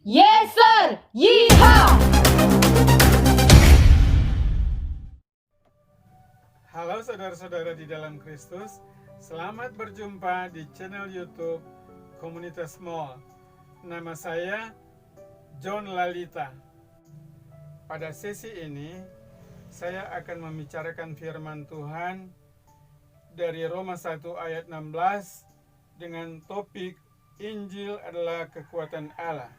Yes sir! Yeehaw! Halo saudara-saudara di dalam Kristus, selamat berjumpa di channel YouTube Komunitas Mall. Nama saya John Lalita. Pada sesi ini, saya akan membicarakan firman Tuhan dari Roma 1 ayat 16 dengan topik Injil adalah kekuatan Allah.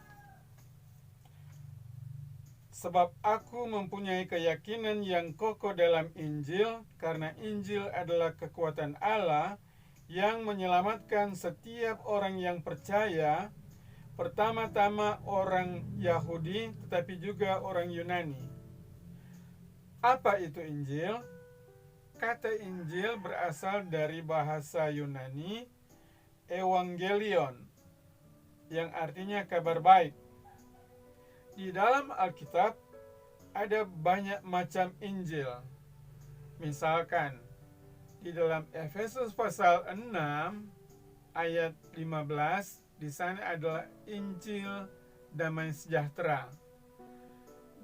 Sebab aku mempunyai keyakinan yang kokoh dalam Injil, karena Injil adalah kekuatan Allah yang menyelamatkan setiap orang yang percaya, pertama-tama orang Yahudi, tetapi juga orang Yunani. Apa itu Injil? Kata Injil berasal dari bahasa Yunani, Evangelion, yang artinya kabar baik. Di dalam Alkitab ada banyak macam Injil. Misalkan di dalam Efesus pasal 6 ayat 15, di sana adalah Injil damai sejahtera.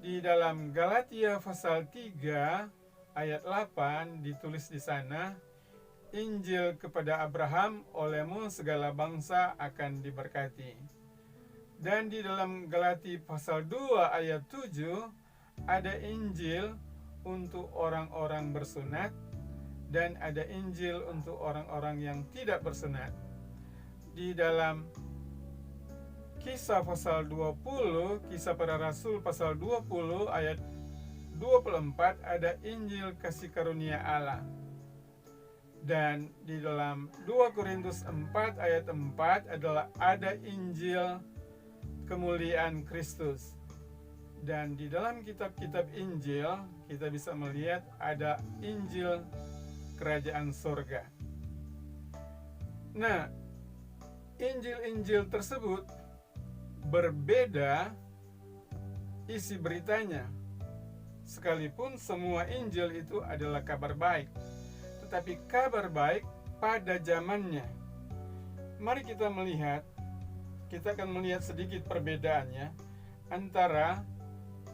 Di dalam Galatia pasal 3 ayat 8 ditulis di sana, Injil kepada Abraham, olehmu segala bangsa akan diberkati. Dan di dalam Galatia pasal 2 ayat 7 ada Injil untuk orang-orang bersunat dan ada Injil untuk orang-orang yang tidak bersunat. Di dalam Kisah pasal 20, Kisah para Rasul pasal 20 ayat 24 ada Injil kasih karunia Allah. Dan di dalam 2 Korintus 4 ayat 4 adalah ada Injil kemuliaan Kristus. Dan di dalam kitab-kitab Injil kita bisa melihat ada Injil kerajaan sorga. Nah, Injil-Injil tersebut berbeda isi beritanya. Sekalipun semua Injil itu adalah kabar baik, tetapi kabar baik pada zamannya. Mari kita akan melihat sedikit perbedaannya antara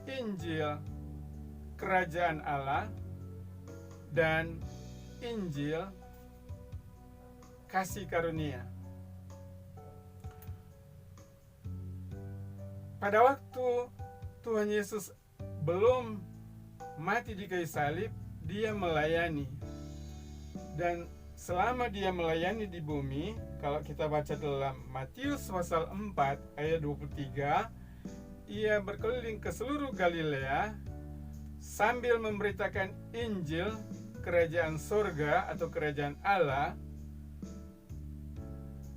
Injil kerajaan Allah dan Injil kasih karunia. Pada waktu Tuhan Yesus belum mati di kayu salib, dia melayani. Dan selama dia melayani di bumi, kalau kita baca dalam Matius pasal 4 ayat 23, ia berkeliling ke seluruh Galilea sambil memberitakan Injil kerajaan surga atau kerajaan Allah,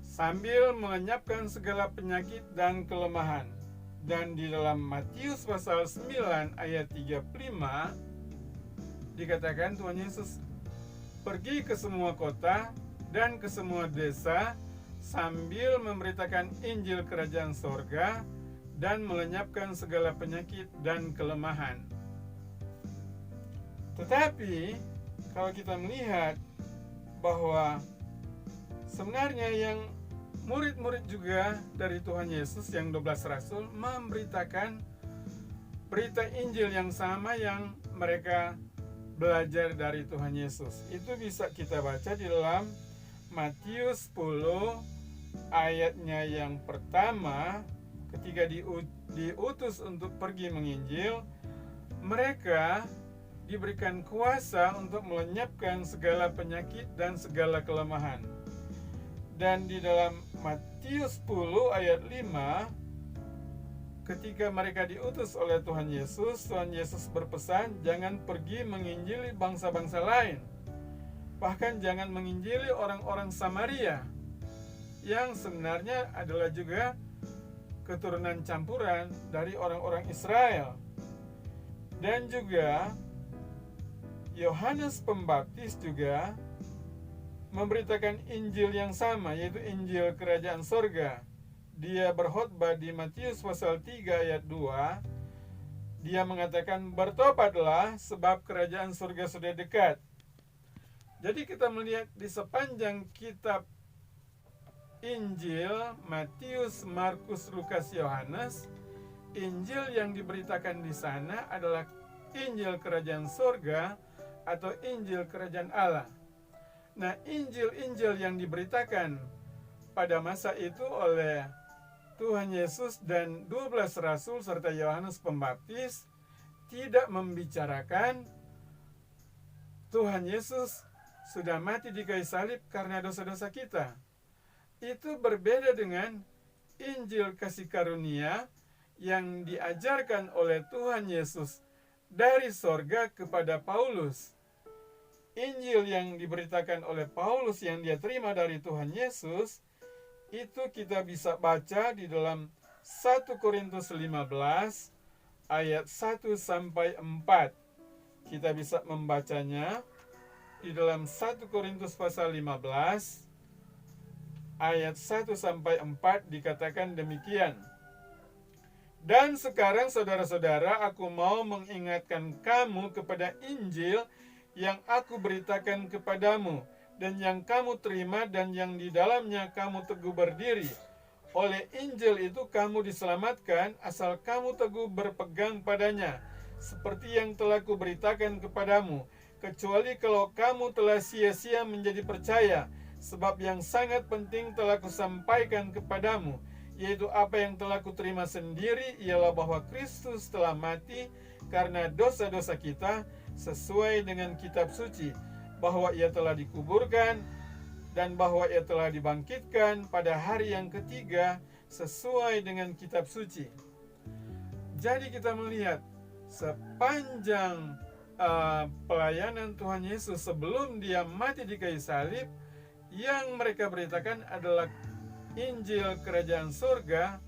sambil melenyapkan segala penyakit dan kelemahan. Dan di dalam Matius pasal 9 ayat 35 dikatakan Tuhan Yesus pergi ke semua kota dan ke semua desa sambil memberitakan Injil kerajaan sorga dan melenyapkan segala penyakit dan kelemahan. Tetapi kalau kita melihat bahwa sebenarnya yang murid-murid juga dari Tuhan Yesus yang 12 rasul memberitakan berita Injil yang sama yang mereka belajar dari Tuhan Yesus. Itu bisa kita baca di dalam Matius 10 ayatnya yang pertama, ketika diutus untuk pergi menginjil, mereka diberikan kuasa untuk melenyapkan segala penyakit dan segala kelemahan. Dan di dalam Matius 10 ayat 5, ketika mereka diutus oleh Tuhan Yesus berpesan jangan pergi menginjili bangsa-bangsa lain. Bahkan jangan menginjili orang-orang Samaria yang sebenarnya adalah juga keturunan campuran dari orang-orang Israel. Dan juga Yohanes Pembaptis juga memberitakan Injil yang sama, yaitu Injil kerajaan sorga. Dia berkhotbah di Matius pasal 3 ayat 2. Dia mengatakan bertobatlah sebab kerajaan surga sudah dekat. Jadi kita melihat di sepanjang kitab Injil Matius, Markus, Lukas, Yohanes, Injil yang diberitakan di sana adalah Injil Kerajaan Surga atau Injil Kerajaan Allah. Nah, Injil-Injil yang diberitakan pada masa itu oleh Tuhan Yesus dan 12 rasul serta Yohanes Pembaptis tidak membicarakan Tuhan Yesus sudah mati di kayu salib karena dosa-dosa kita. Itu berbeda dengan Injil kasih karunia yang diajarkan oleh Tuhan Yesus dari sorga kepada Paulus. Injil yang diberitakan oleh Paulus yang dia terima dari Tuhan Yesus, itu kita bisa baca di dalam 1 Korintus 15 ayat 1 sampai 4. Kita bisa membacanya di dalam 1 Korintus pasal 15 ayat 1 sampai 4 dikatakan demikian. Dan sekarang saudara-saudara, aku mau mengingatkan kamu kepada Injil yang aku beritakan kepadamu dan yang kamu terima dan yang di dalamnya kamu teguh berdiri. Oleh Injil itu kamu diselamatkan asal kamu teguh berpegang padanya, seperti yang telah kuberitakan kepadamu, kecuali kalau kamu telah sia-sia menjadi percaya, sebab yang sangat penting telah kusampaikan kepadamu, yaitu apa yang telah kuterima sendiri, ialah bahwa Kristus telah mati karena dosa-dosa kita sesuai dengan kitab suci, bahwa ia telah dikuburkan dan bahwa ia telah dibangkitkan pada hari yang ketiga sesuai dengan kitab suci. Jadi kita melihat sepanjang pelayanan Tuhan Yesus sebelum dia mati di kayu salib, yang mereka beritakan adalah Injil Kerajaan Surga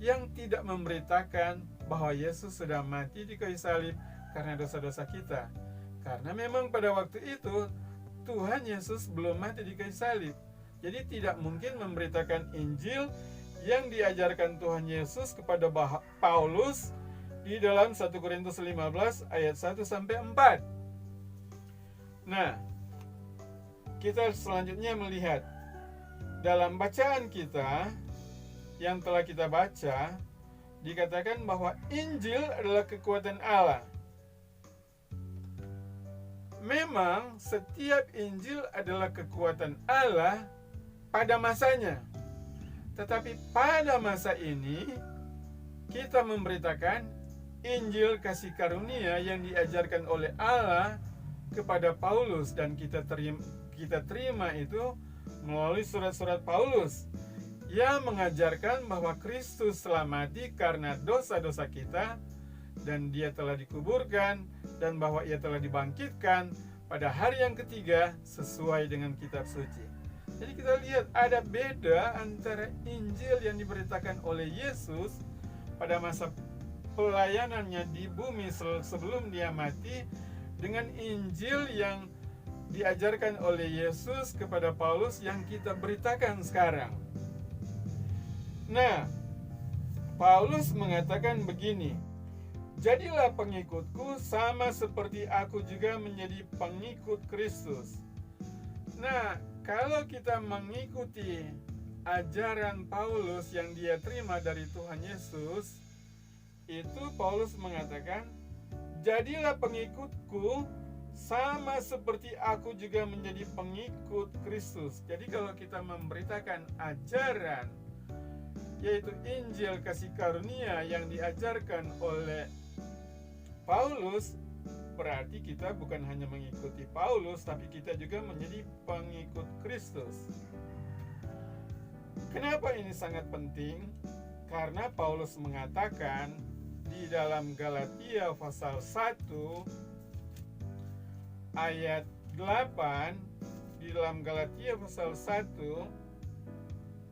yang tidak memberitakan bahwa Yesus sudah mati di kayu salib karena dosa-dosa kita. Karena memang pada waktu itu Tuhan Yesus belum mati di kayu salib. Jadi tidak mungkin memberitakan Injil yang diajarkan Tuhan Yesus kepada Paulus di dalam 1 Korintus 15 ayat 1 sampai 4. Nah, kita selanjutnya melihat dalam bacaan kita yang telah kita baca, dikatakan bahwa Injil adalah kekuatan Allah. Memang setiap Injil adalah kekuatan Allah pada masanya. Tetapi pada masa ini kita memberitakan Injil kasih karunia yang diajarkan oleh Allah kepada Paulus, dan kita terima itu melalui surat-surat Paulus yang mengajarkan bahwa Kristus telah mati karena dosa-dosa kita dan dia telah dikuburkan dan bahwa ia telah dibangkitkan pada hari yang ketiga sesuai dengan kitab suci. Jadi kita lihat ada beda antara Injil yang diberitakan oleh Yesus pada masa pelayanannya di bumi sebelum dia mati dengan Injil yang diajarkan oleh Yesus kepada Paulus yang kita beritakan sekarang. Nah, Paulus mengatakan begini, jadilah pengikutku sama seperti aku juga menjadi pengikut Kristus. Nah, kalau kita mengikuti ajaran Paulus yang dia terima dari Tuhan Yesus, itu Paulus mengatakan, jadilah pengikutku sama seperti aku juga menjadi pengikut Kristus. Jadi kalau kita memberitakan ajaran, yaitu Injil kasih karunia yang diajarkan oleh Paulus, berarti kita bukan hanya mengikuti Paulus, tapi kita juga menjadi pengikut Kristus. Kenapa ini sangat penting? Karena Paulus mengatakan di dalam Galatia pasal 1 ayat 8, di dalam Galatia pasal 1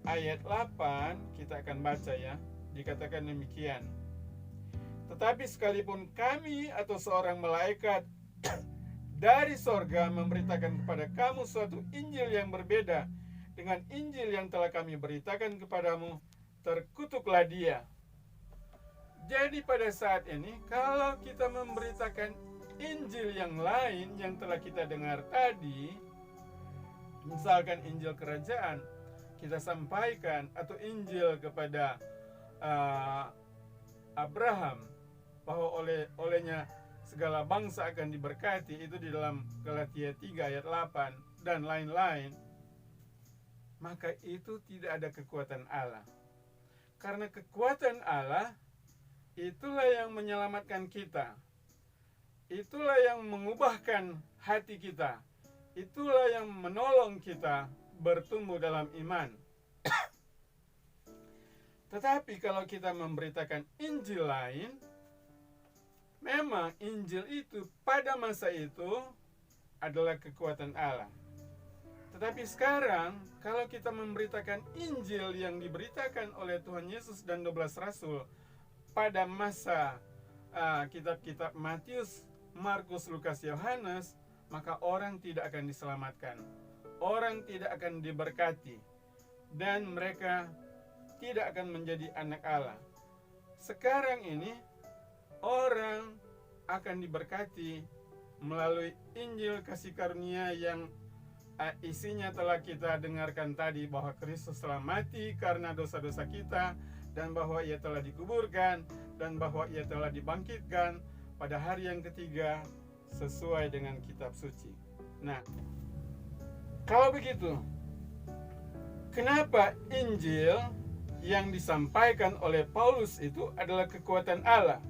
ayat 8, kita akan baca ya, dikatakan demikian. Tetapi sekalipun kami atau seorang malaikat dari sorga memberitakan kepada kamu suatu Injil yang berbeda dengan Injil yang telah kami beritakan kepadamu, terkutuklah dia. Jadi pada saat ini kalau kita memberitakan Injil yang lain yang telah kita dengar tadi, misalkan Injil kerajaan, kita sampaikan atau Injil kepada Abraham bahwa olehnya segala bangsa akan diberkati, itu di dalam Galatia 3 ayat 8 dan lain-lain, maka itu tidak ada kekuatan Allah. Karena kekuatan Allah itulah yang menyelamatkan kita. Itulah yang mengubahkan hati kita. Itulah yang menolong kita bertumbuh dalam iman. Tetapi kalau kita memberitakan Injil lain, memang Injil itu pada masa itu adalah kekuatan Allah. Tetapi sekarang kalau kita memberitakan Injil yang diberitakan oleh Tuhan Yesus dan 12 Rasul pada masa kitab-kitab Matius, Markus, Lukas, Yohanes, maka orang tidak akan diselamatkan. Orang tidak akan diberkati. Dan mereka tidak akan menjadi anak Allah. Sekarang ini orang akan diberkati melalui Injil kasih karunia yang isinya telah kita dengarkan tadi, bahwa Kristus telah mati karena dosa-dosa kita, dan bahwa Ia telah dikuburkan, dan bahwa Ia telah dibangkitkan pada hari yang ketiga sesuai dengan kitab suci. Nah, kalau begitu, kenapa Injil yang disampaikan oleh Paulus itu adalah kekuatan Allah?